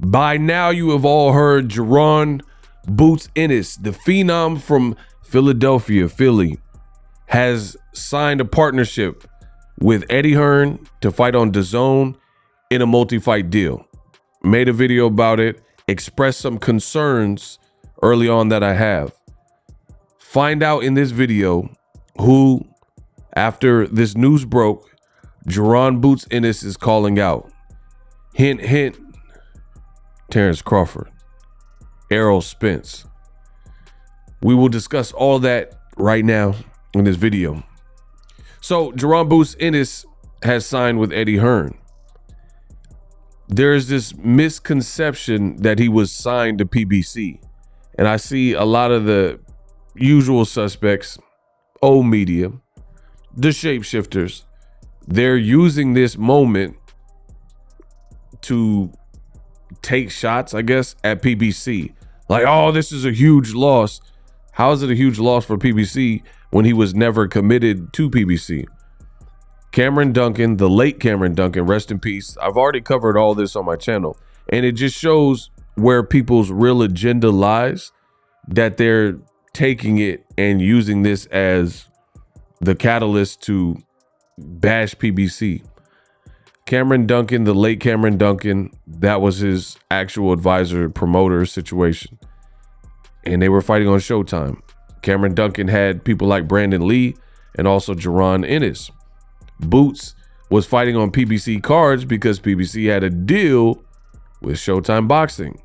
By now, you have all heard Jaron Boots Ennis, the phenom from Philadelphia, Philly, has signed a partnership with Eddie Hearn to fight on DAZN in a multi-fight deal. Made a video about it, expressed some concerns early on that I have. Find out in this video who, after this news broke, Jaron Boots Ennis is calling out. Hint, hint, Terence Crawford, Errol Spence. We will discuss all that right now in this video. So Jaron Boots Ennis has signed with Eddie Hearn. There's this misconception that he was signed to PBC. And I see a lot of the usual suspects, old media, the shapeshifters, they're using this moment to take shots, I guess, at PBC. Like, oh, this is a huge loss. How is it a huge loss for PBC when he was never committed to PBC? Cameron Duncan, the late Cameron Duncan, rest in peace. I've already covered all this on my channel, and it just shows where people's real agenda lies, that they're taking it and using this as the catalyst to bash PBC. Cameron Duncan, the late Cameron Duncan, that was his actual advisor, promoter situation. And they were fighting on Showtime. Cameron Duncan had people like Brandon Lee and also Jaron Ennis. Boots was fighting on PBC cards because PBC had a deal with Showtime Boxing.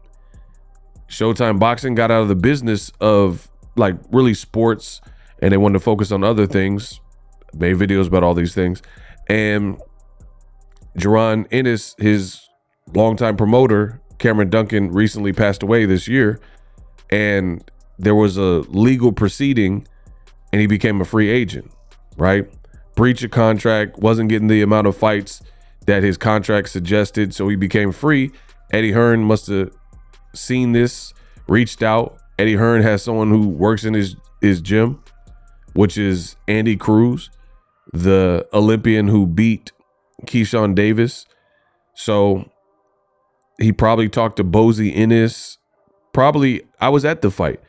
Showtime Boxing got out of the business of like really sports, and they wanted to focus on other things. Made videos about all these things. And Jaron Ennis, his longtime promoter, Cameron Duncan, recently passed away this year. And there was a legal proceeding and he became a free agent, right? Breach of contract, wasn't getting the amount of fights that his contract suggested, so he became free. Eddie Hearn must have seen this, reached out. Eddie Hearn has someone who works in his gym, which is Andy Cruz, the Olympian who beat Keyshawn Davis. So he probably talked to Bozy Ennis. Probably, I was at the fight.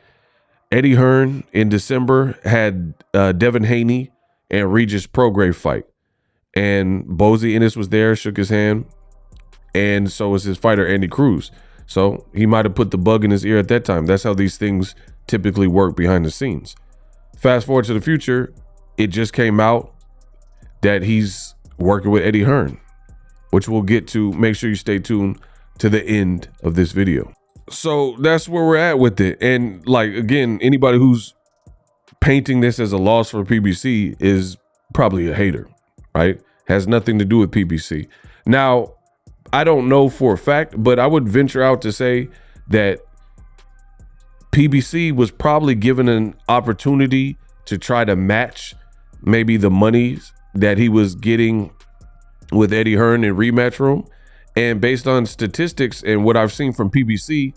Eddie Hearn in December had Devin Haney and Regis Prograis fight. And Bozy Ennis was there, shook his hand. And so was his fighter, Andy Cruz. So he might have put the bug in his ear at that time. That's how these things typically work behind the scenes. Fast forward to the future, it just came out that he's working with Eddie Hearn, which we'll get to. Make sure you stay tuned to the end of this video. So that's where we're at with it. And like, again, anybody who's painting this as a loss for PBC is probably a hater, right? Has nothing to do with PBC. Now, I don't know for a fact, but I would venture out to say that PBC was probably given an opportunity to try to match maybe the monies that he was getting with Eddie Hearn in Rematchroom. And based on statistics and what I've seen from PBC,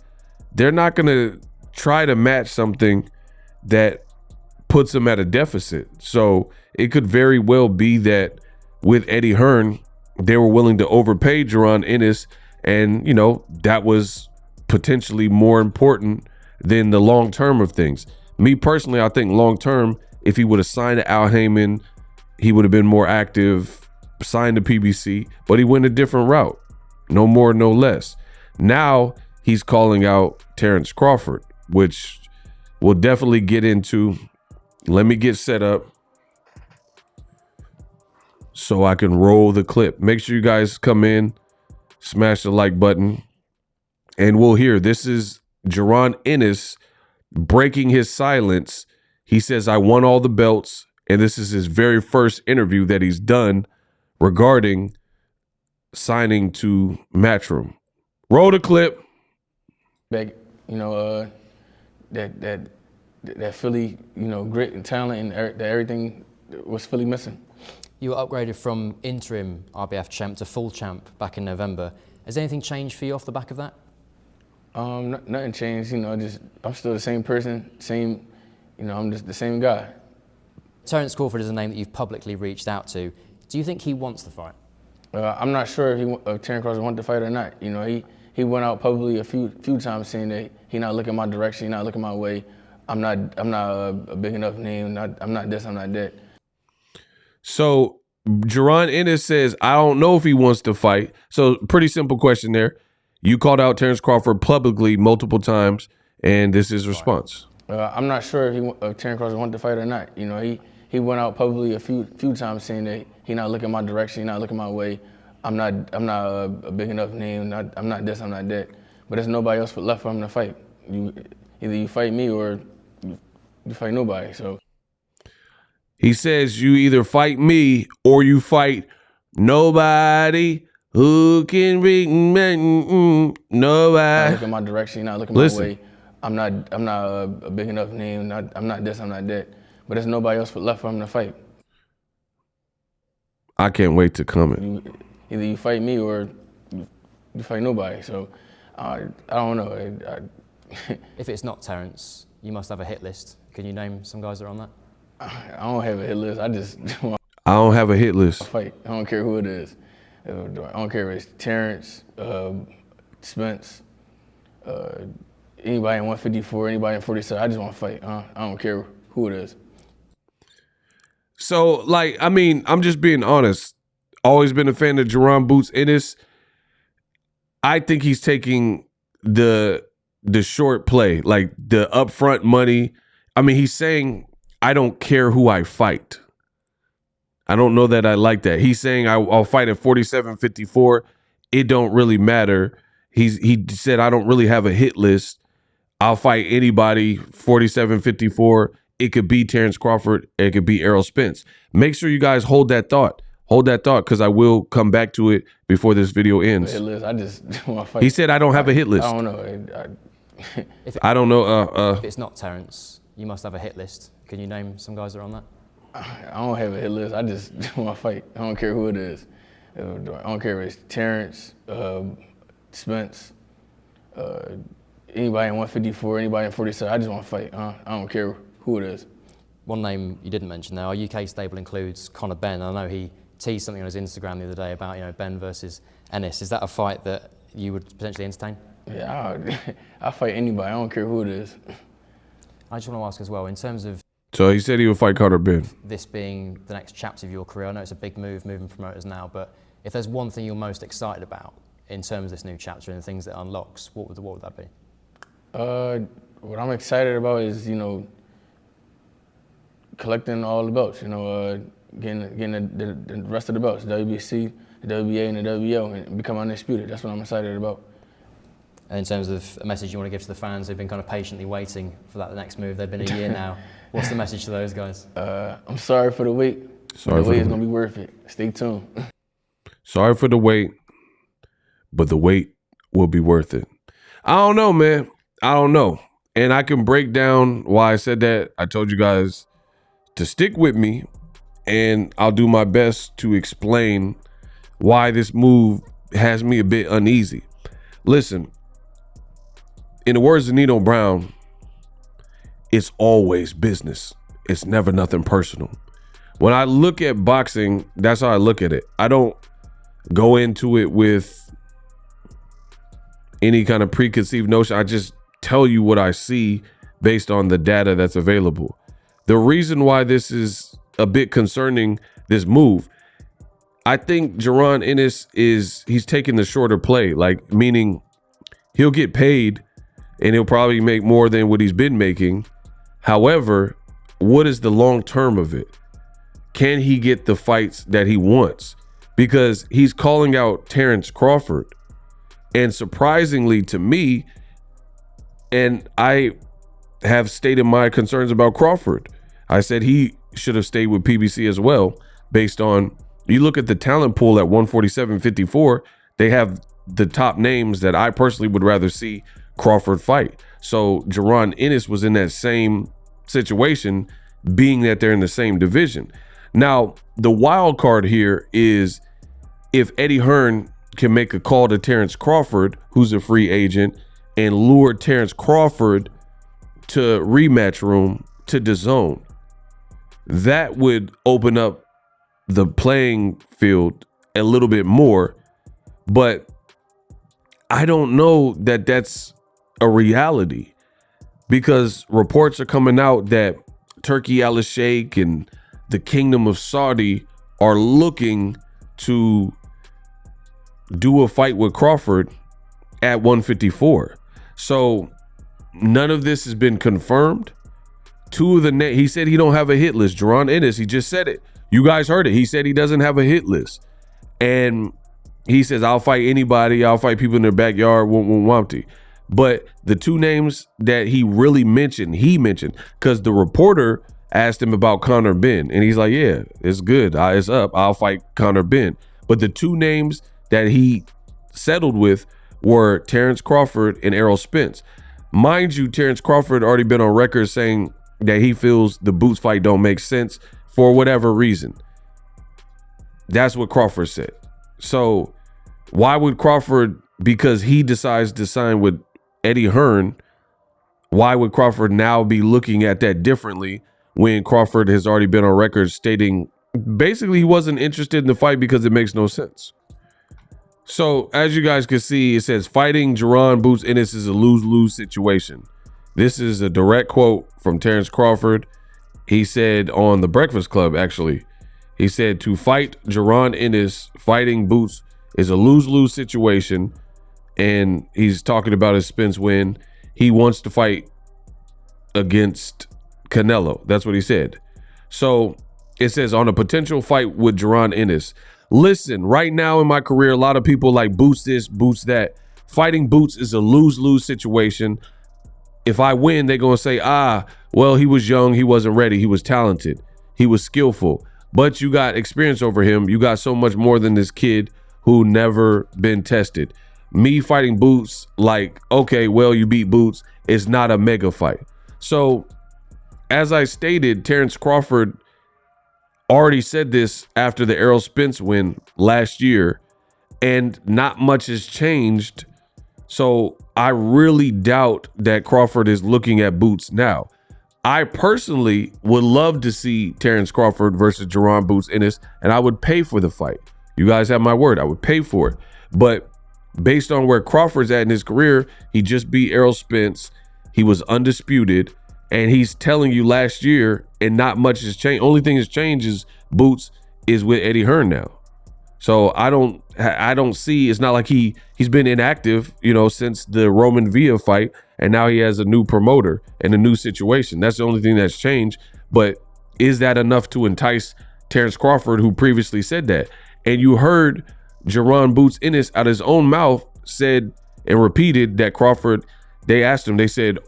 they're not going to try to match something that puts them at a deficit. So it could very well be that with Eddie Hearn, they were willing to overpay Jaron Ennis. And, you know, that was potentially more important than the long term of things. Me personally, I think long term, if he would have signed to Al Heyman, he would have been more active, signed to PBC, but he went a different route. No more, no less. Now he's calling out Terence Crawford, which we'll definitely get into. Let me get set up so I can roll the clip. Make sure you guys come in, smash the like button, and we'll hear. This is Jaron Ennis breaking his silence. He says, I won all the belts, and this is his very first interview that he's done regarding signing to Matchroom. Roll the clip. Back, you know, that Philly, you know, grit and talent and that everything was Philly missing. You were upgraded from interim RBF champ to full champ back in November. Has anything changed for you off the back of that? Nothing changed, you know, I'm still the same person, you know, I'm just the same guy. Terence Crawford is a name that you've publicly reached out to. Do you think he wants the fight? I'm not sure if Terence Crawford wants to fight or not. You know, he went out publicly a few times saying that he not looking my direction, he not looking my way. I'm not a big enough name. I'm not this, I'm not that. So Jaron Ennis says, I don't know if he wants to fight. So pretty simple question there. You called out Terence Crawford publicly multiple times, and this is his response. I'm not sure if Terence Crawford wanted to fight or not. You know, he went out publicly a few times saying that he not looking my direction, he not looking my way. I'm not a big enough name. I'm not this, I'm not that. But there's nobody else left for him to fight. Either you fight me or you fight nobody. So he says you either fight me or you fight nobody. Who can be nobody? not looking my direction, not looking Listen. my way. I'm not a big enough name. I'm not this, I'm not that. But there's nobody else left for him to fight. I can't wait to comment. Either you fight me or you fight nobody. So I don't know. If it's not Terence, you must have a hit list. Can you name some guys that are on that? I don't have a hit list. I just want I don't have a hit list. to fight. I don't care who it is. I don't care if it's Terence, Spence, anybody in 154, anybody in 47. I just want to fight. I don't care who it is. So, like, I mean, I'm just being honest. Always been a fan of Jaron Boots Ennis. I think he's taking the short play, like the upfront money. I mean, he's saying, I don't care who I fight. I don't know that I like that. He's saying I'll fight at 47-54. It don't really matter. He said I don't really have a hit list. I'll fight anybody 47-54. It could be Terence Crawford. It could be Errol Spence. Make sure you guys hold that thought. Hold that thought, because I will come back to it before this video ends. Hit list. I just want to fight. He said I don't have a hit list. I don't know. I don't know. If it's not Terence, you must have a hit list. Can you name some guys that are on that? I don't have a hit list. I just want to fight. I don't care who it is. I don't care if it's Terence, Spence, anybody in 154, anybody in 47. I just want to fight. I don't care who it is. One name you didn't mention there, our UK stable includes Conor Benn. I know he teased something on his Instagram the other day about, you know, Benn versus Ennis. Is that a fight that you would potentially entertain? Yeah, I'll fight anybody. I don't care who it is. I just want to ask as well, in terms of So he said he would fight Conor Benn. this being the next chapter of your career, I know it's a big move, moving promoters now, but if there's one thing you're most excited about in terms of this new chapter and the things that unlocks, what would that be? What I'm excited about is, you know, collecting all the belts, you know, getting the rest of the belts, the WBC, the WBA, and the WBO, and become undisputed. That's what I'm excited about. And in terms of a message you want to give to the fans who've been kind of patiently waiting for that next move, they've been a year now. What's the message to those guys? I'm sorry for the wait. Sorry the for wait the is wait. gonna be worth it. Stay tuned. Sorry for the wait, but the wait will be worth it. I don't know, man. I don't know. And I can break down why I said that. I told you guys to stick with me, and I'll do my best to explain why this move has me a bit uneasy. Listen, in the words of Nino Brown, it's always business. It's never nothing personal. When I look at boxing, that's how I look at it. I don't go into it with any kind of preconceived notion. I just tell you what I see based on the data that's available. The reason why this is a bit concerning, this move, I think Jaron Ennis he's taking the shorter play, like meaning he'll get paid and he'll probably make more than what he's been making. However, what is the long term of it? Can he get the fights that he wants? Because he's calling out Terence Crawford. And surprisingly to me, and I have stated my concerns about Crawford. I said he should have stayed with PBC as well, based on, you look at the talent pool at 147-54, they have the top names that I personally would rather see Crawford fight. So Jaron Ennis was in that same situation, being that they're in the same division. Now, the wild card here is if Eddie Hearn can make a call to Terence Crawford, who's a free agent, and lure Terence Crawford to Rematchroom, to DAZN. That would open up the playing field a little bit more. But I don't know that that's a reality, because reports are coming out that Turkey Al Sheikh and the Kingdom of Saudi are looking to do a fight with Crawford at 154. So none of this has been confirmed. Two of the he said he don't have a hit list. Jaron Ennis, he just said it. You guys heard it. He said he doesn't have a hit list. And he says, I'll fight anybody. I'll fight people in their backyard. Wumpty. But the two names that he really mentioned, because the reporter asked him about Conor Benn, and he's like, yeah, it's good. It's up. I'll fight Conor Benn. But the two names that he settled with were Terence Crawford and Errol Spence. Mind you, Terence Crawford already been on record saying that he feels the Boots fight don't make sense for whatever reason. That's what Crawford said. So why would Crawford, because he decides to sign with Eddie Hearn, why would Crawford now be looking at that differently when Crawford has already been on record stating basically he wasn't interested in the fight because it makes no sense? So as you guys can see, it says fighting Jaron Boots Ennis is a lose-lose situation. This is a direct quote from Terence Crawford. He said on the Breakfast Club, actually, he said to fight Jaron Ennis, fighting Boots is a lose-lose situation. And he's talking about his Spence win. He wants to fight against Canelo. That's what he said. So it says on a potential fight with Jaron Ennis. Listen, right now in my career, a lot of people like Boots this, Boots that. Fighting Boots is a lose-lose situation. If I win, they're going to say, well, he was young. He wasn't ready. He was talented. He was skillful. But you got experience over him. You got so much more than this kid who never been tested. Me fighting Boots, like, okay, well, you beat Boots. It's not a mega fight. So as I stated, Terence Crawford already said this after the Errol Spence win last year, and not much has changed. So I really doubt that Crawford is looking at Boots now. I personally would love to see Terence Crawford versus Jaron Boots Ennis, and I would pay for the fight. You guys have my word. I would pay for it. But based on where Crawford's at in his career, he just beat Errol Spence. He was undisputed. And he's telling you last year, and not much has changed. Only thing that's changed is Boots is with Eddie Hearn now. So I don't see, it's not like he's been inactive, since the Roman Villa fight. And now he has a new promoter and a new situation. That's the only thing that's changed. But is that enough to entice Terence Crawford, who previously said that? And you heard Jaron Boots Ennis out of his own mouth said and repeated that Crawford, they asked him, they said,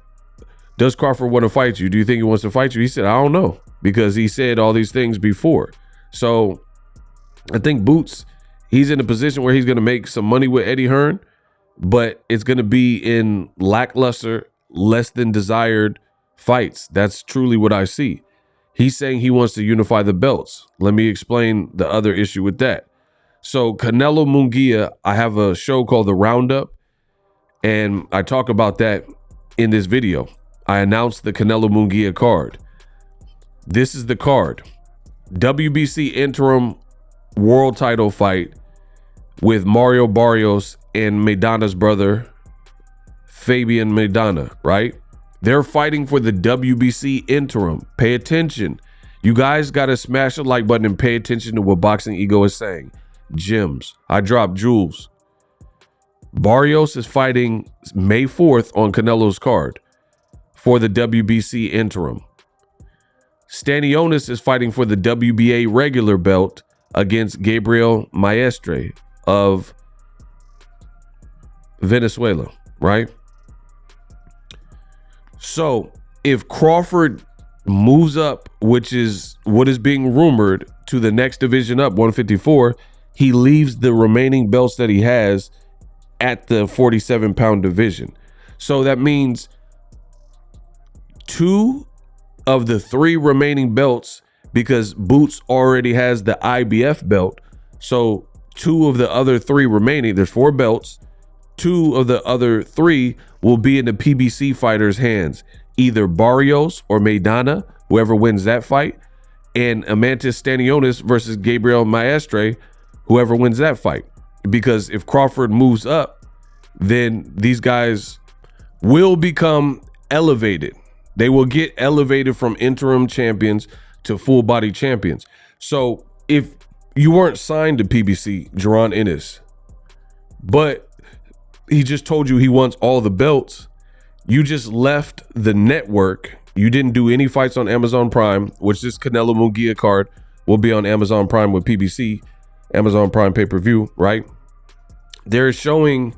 does Crawford want to fight you? Do you think he wants to fight you? He said, I don't know, because he said all these things before. So I think Boots, he's in a position where he's going to make some money with Eddie Hearn, but it's going to be in lackluster, less than desired fights. That's truly what I see. He's saying he wants to unify the belts. Let me explain the other issue with that. So Canelo Munguia, I have a show called The Roundup, and I talk about that in this video. I announced the Canelo Munguia card. This is the card. WBC interim world title fight with Mario Barrios and Maidana's brother, Fabian Maidana, right? They're fighting for the WBC interim. Pay attention. You guys got to smash the like button and pay attention to what Boxing Ego is saying. Gems. I dropped jewels. Barrios is fighting May 4th on Canelo's card for the WBC interim. Stanionis is fighting for the WBA regular belt against Gabriel Maestre of Venezuela, right? So if Crawford moves up, which is what is being rumored, to the next division up, 154, he leaves the remaining belts that he has at the 47-pound division. So that means 2 of the 3 remaining belts, because Boots already has the IBF belt. So 2 of the other 3 remaining, there's 4 belts. 2 of the other 3 will be in the PBC fighters' hands, either Barrios or Maidana, whoever wins that fight, and Amantis Stanionis versus Gabriel Maestre, whoever wins that fight. Because if Crawford moves up, then these guys will become elevated. They will get elevated from interim champions to full body champions. So if you weren't signed to PBC, Jaron Ennis, but he just told you he wants all the belts, you just left the network. You didn't do any fights on Amazon Prime, which this Canelo Munguia card will be on Amazon Prime with PBC, Amazon Prime pay-per-view, right? They're showing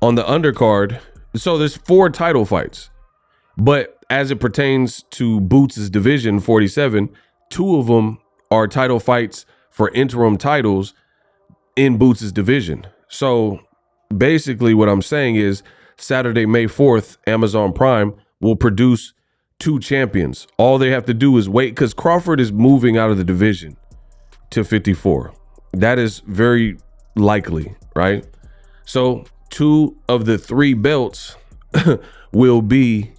on the undercard, so there's 4 title fights, but as it pertains to Boots' division 47, 2 of them are title fights for interim titles in Boots' division. So basically what I'm saying is Saturday, May 4th, Amazon Prime will produce 2 champions. All they have to do is wait, because Crawford is moving out of the division to 54. That is very likely, right? So 2 of the 3 belts will be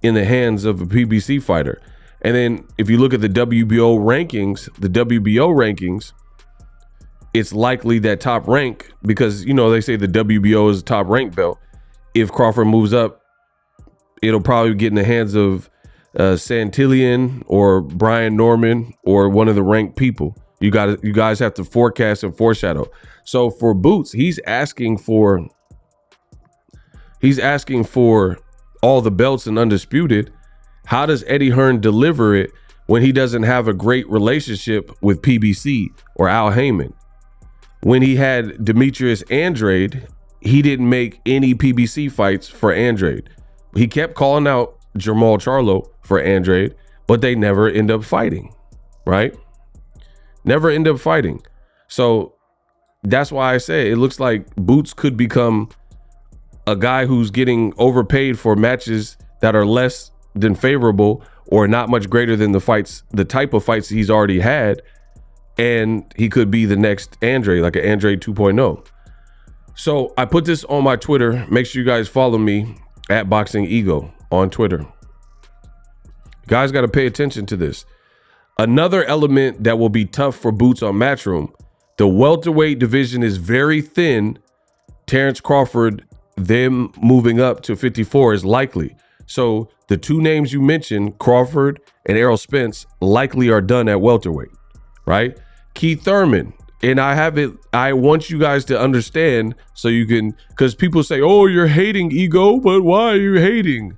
in the hands of a PBC fighter. And then if you look at the WBO rankings, it's likely that top rank, because, you know, they say the WBO is a top rank belt. If Crawford moves up, it'll probably get in the hands of Santillan or Brian Norman or one of the ranked people. You guys have to forecast and foreshadow. So for Boots, he's asking for all the belts and undisputed. How does Eddie Hearn deliver it when he doesn't have a great relationship with PBC or Al Heyman? When he had Demetrius Andrade, he didn't make any PBC fights for Andrade. He kept calling out Jermall Charlo for Andrade, but they never end up fighting, right? Never end up fighting. So that's why I say it looks like Boots could become a guy who's getting overpaid for matches that are less than favorable or not much greater than the type of fights he's already had. And he could be the next Andrade, like an Andrade 2.0. So I put this on my Twitter. Make sure you guys follow me at BOXINGEGO on Twitter. You guys got to pay attention to this. Another element that will be tough for Boots on Matchroom, the welterweight division is very thin. Terence Crawford, them moving up to 54 is likely. So the 2 names you mentioned, Crawford and Errol Spence, likely are done at welterweight, right? Keith Thurman, and I want you guys to understand so you can, because people say, oh, you're hating Ego, but why are you hating?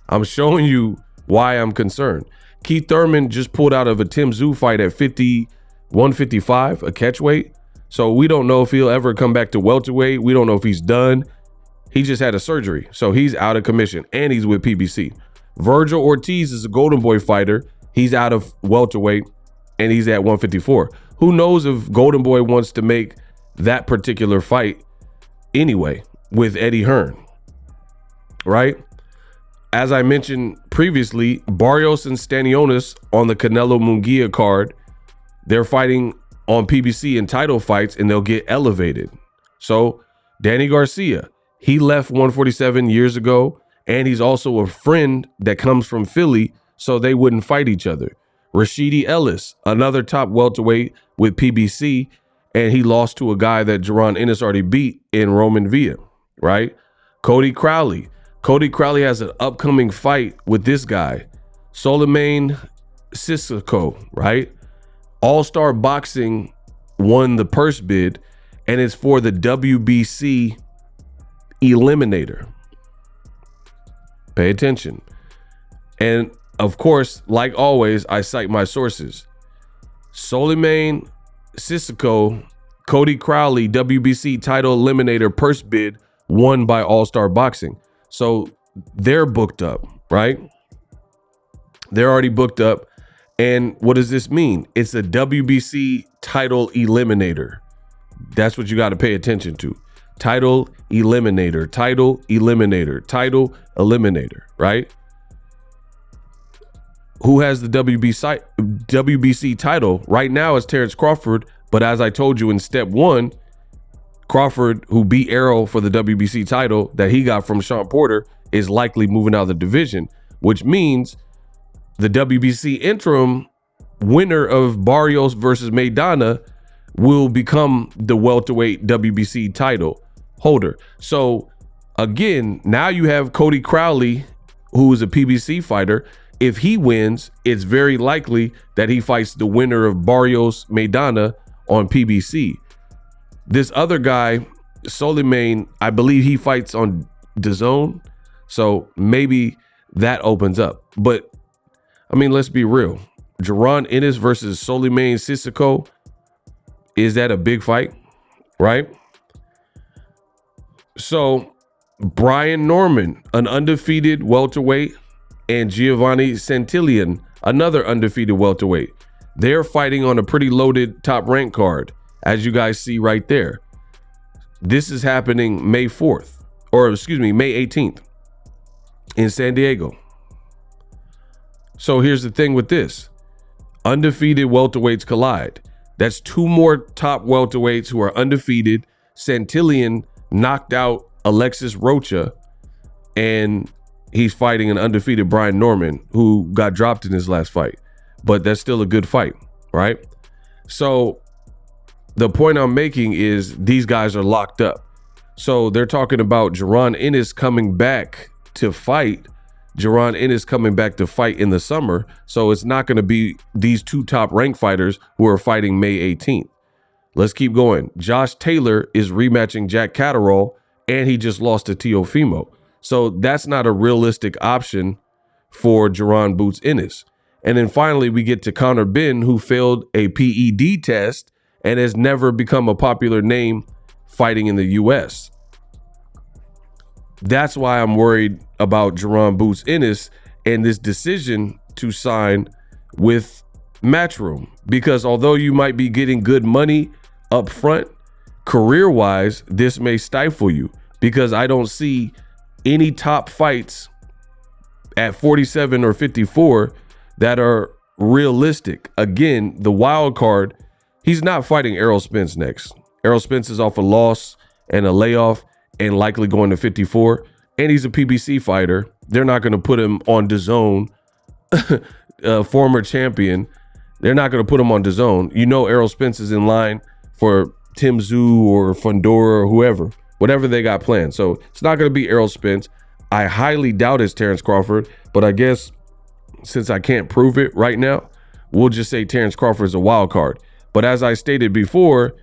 I'm showing you why I'm concerned. Keith Thurman just pulled out of a Tim Tszyu fight at 155, a catchweight. So we don't know if he'll ever come back to welterweight. We don't know if he's done. He just had a surgery, so he's out of commission, and he's with PBC. Virgil Ortiz is a Golden Boy fighter. He's out of welterweight, and he's at 154. Who knows if Golden Boy wants to make that particular fight anyway with Eddie Hearn, right? As I mentioned previously, Barrios and Stanionis on the Canelo Munguia card, they're fighting on PBC in title fights, and they'll get elevated. So Danny Garcia, he left 147 years ago, and he's also a friend that comes from Philly, so they wouldn't fight each other. Rashidi Ellis, another top welterweight with PBC, and he lost to a guy that Jaron Ennis already beat in Roman Villa, right? Cody Crowley. Cody Crowley has an upcoming fight with this guy, Suleiman Sissoko, right? All-Star Boxing won the purse bid, and it's for the WBC Eliminator. Pay attention. And of course, like always, I cite my sources. Suleiman Sissoko, Cody Crowley, WBC title eliminator purse bid won by All-Star Boxing. So they're booked up, right? They're already booked up. And what does this mean? It's a WBC title eliminator. That's what you got to pay attention to. Title eliminator, title eliminator, title eliminator, right? Who has the WBC title? Right now it's Terence Crawford, but as I told you in step 1, Crawford, who beat Errol for the WBC title that he got from Sean Porter, is likely moving out of the division, which means the WBC interim winner of Barrios versus Maidana will become the welterweight WBC title. holder. So again, now you have Cody Crowley, who is a PBC fighter. If he wins, it's very likely that he fights the winner of Barrios Maidana on PBC. This other guy, Soleiman, I believe he fights on DAZN. So maybe that opens up. But I mean, let's be real. Jaron Ennis versus Soleiman Sissoko, is that a big fight, right? So Brian Norman, an undefeated welterweight, and Giovanni Santillan, another undefeated welterweight. They're fighting on a pretty loaded top rank card, as you guys see right there. This is happening May 4th, or excuse me, May 18th in San Diego. So here's the thing with this. Undefeated welterweights collide. That's two more top welterweights who are undefeated. Santillan knocked out Alexis Rocha, and he's fighting an undefeated Brian Norman, who got dropped in his last fight. But that's still a good fight, right? So the point I'm making is these guys are locked up. So they're talking about Jaron Ennis coming back to fight. Jaron Ennis coming back to fight in the summer. So it's not going to be these two top ranked fighters who are fighting May 18th. Let's keep going. Josh Taylor is rematching Jack Catterall, and he just lost to Teofimo. So that's not a realistic option for Jaron Boots Ennis. And then finally, we get to Conor Benn, who failed a PED test and has never become a popular name fighting in the US. That's why I'm worried about Jaron Boots Ennis and this decision to sign with Matchroom, because although you might be getting good money up front, career-wise, this may stifle you, because I don't see any top fights at 47 or 54 that are realistic. Again, the wild card, he's not fighting Errol Spence next. Errol Spence is off a loss and a layoff and likely going to 54. And he's a PBC fighter. They're not going to put him on DAZN, former champion. They're not going to put him on DAZN. You know, Errol Spence is in line for Tim Tszyu or Fundora or whoever, whatever they got planned. So it's not going to be Errol Spence. I highly doubt it's Terence Crawford, but I guess since I can't prove it right now, we'll just say Terence Crawford is a wild card. But as I stated before,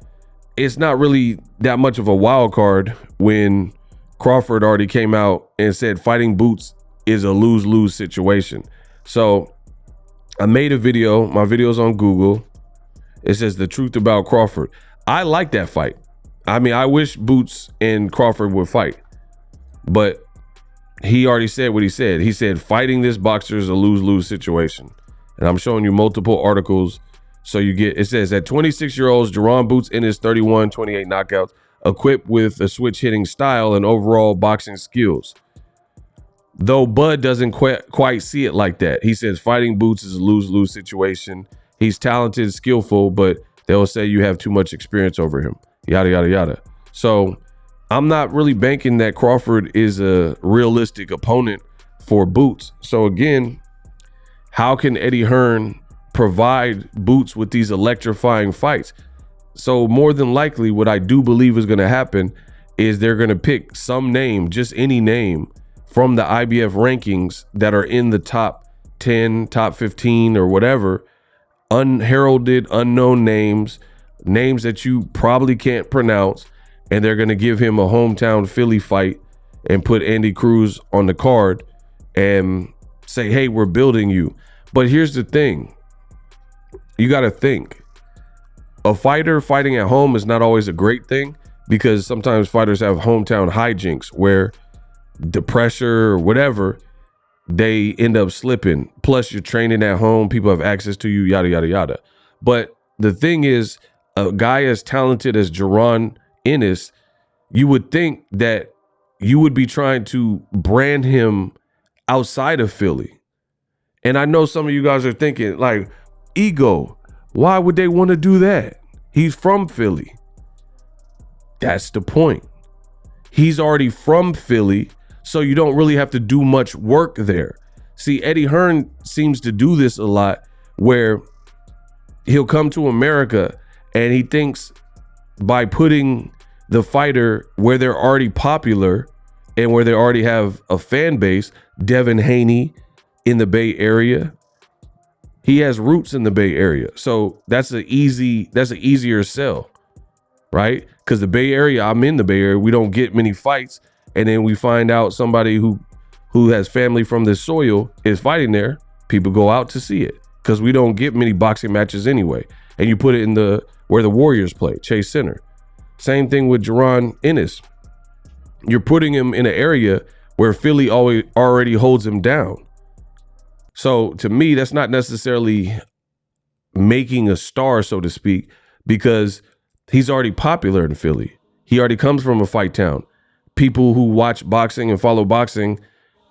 it's not really that much of a wild card when Crawford already came out and said fighting Boots is a lose-lose situation. So I made a video. My video's on Google. It says the truth about Crawford. I like that fight. I mean, I wish Boots and Crawford would fight, but he already said what he said. He said fighting this boxer is a lose-lose situation. And I'm showing you multiple articles. So you get, it says at 26-year-olds, Jaron Boots Ennis 31, 28 knockouts, equipped with a switch hitting style and overall boxing skills. Though Bud doesn't quite see it like that. He says fighting Boots is a lose-lose situation. He's talented, skillful, but they'll say you have too much experience over him. Yada, yada, yada. So I'm not really banking that Crawford is a realistic opponent for Boots. So again, how can Eddie Hearn provide Boots with these electrifying fights? So more than likely, what I do believe is going to happen is they're going to pick some name, just any name from the IBF rankings that are in the top 10, top 15 or whatever, unheralded, unknown names that you probably can't pronounce. And they're going to give him a hometown Philly fight and put Andy Cruz on the card and say, hey, we're building you. But here's the thing. You got to think. A fighter fighting at home is not always a great thing, because sometimes fighters have hometown hijinks where the pressure or whatever, they end up slipping. Plus, you're training at home. People have access to you, yada, yada, yada. But the thing is, a guy as talented as Jaron Ennis, you would think that you would be trying to brand him outside of Philly. And I know some of you guys are thinking, like, ego, why would they want to do that? He's from Philly. That's the point. He's already from Philly, so you don't really have to do much work there. See, Eddie Hearn seems to do this a lot, where he'll come to America and he thinks by putting the fighter where they're already popular and where they already have a fan base. Devin Haney in the Bay Area. He has roots in the Bay Area. So that's an easier sell, right? Because the Bay Area, I'm in the Bay Area, we don't get many fights. And then we find out somebody who has family from this soil is fighting there. People go out to see it because we don't get many boxing matches anyway. And you put it in where the Warriors play, Chase Center. Same thing with Jaron Ennis. You're putting him in an area where Philly already holds him down. So to me, that's not necessarily making a star, so to speak, because he's already popular in Philly. He already comes from a fight town. People who watch boxing and follow boxing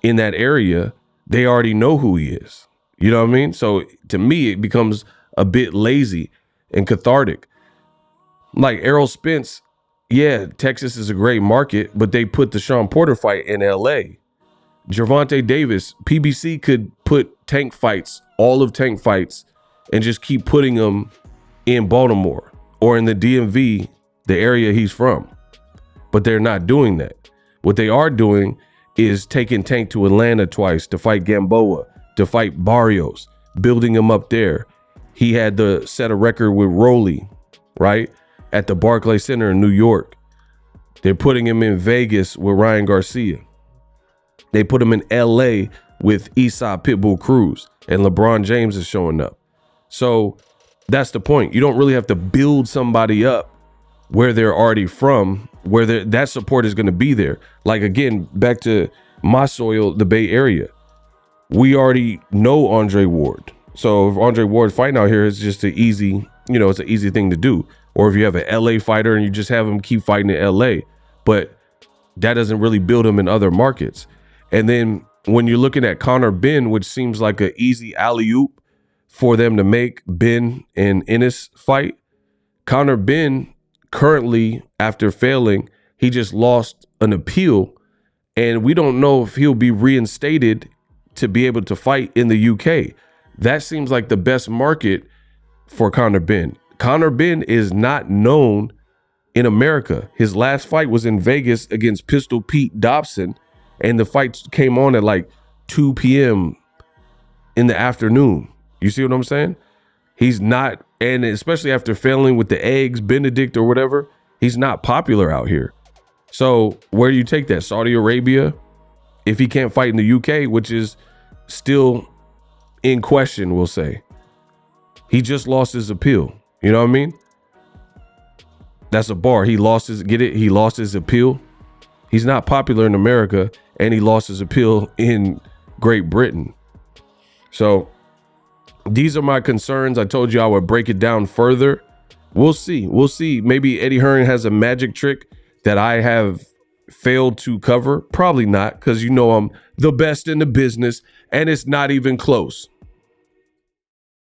in that area, they already know who he is. You know what I mean? So to me, it becomes a bit lazy and cathartic. Like Errol Spence, yeah, Texas is a great market, but they put the Sean Porter fight in LA. Gervonta Davis, PBC could put tank fights, all of tank fights, and just keep putting them in Baltimore or in the DMV, the area he's from. But they're not doing that. What they are doing is taking Tank to Atlanta twice to fight Gamboa, to fight Barrios, building him up there. He had to set a record with Rolly, right? At the Barclays Center in New York. They're putting him in Vegas with Ryan Garcia. They put him in LA with Eastside Pitbull Cruz, and LeBron James is showing up. So that's the point. You don't really have to build somebody up where they're already from, where that support is going to be there. Like, again, back to my soil, the Bay Area. We already know Andre Ward. So if Andre Ward's fighting out here, it's just it's an easy thing to do. Or if you have an LA fighter and you just have him keep fighting in LA, but that doesn't really build him in other markets. And then when you're looking at Conor Benn, which seems like an easy alley-oop for them to make Ben and Ennis fight, Conor Benn currently, after failing, he just lost an appeal, and we don't know if he'll be reinstated to be able to fight in the UK. That seems like the best market for Conor Benn. Conor Benn is not known in America. His last fight was in Vegas against Pistol Pete Dobson, and the fight came on at like 2 p.m. in the afternoon. You see what I'm saying? He's not, and especially after failing with the eggs, Benedict or whatever, he's not popular out here. So where do you take that? Saudi Arabia? If he can't fight in the UK, which is still in question, we'll say. He just lost his appeal. You know what I mean? That's a bar. He lost his appeal. He's not popular in America, and he lost his appeal in Great Britain. So these are my concerns. I told you I would break it down further. We'll see. We'll see. Maybe Eddie Hearn has a magic trick that I have failed to cover. Probably not, because I'm the best in the business, and it's not even close.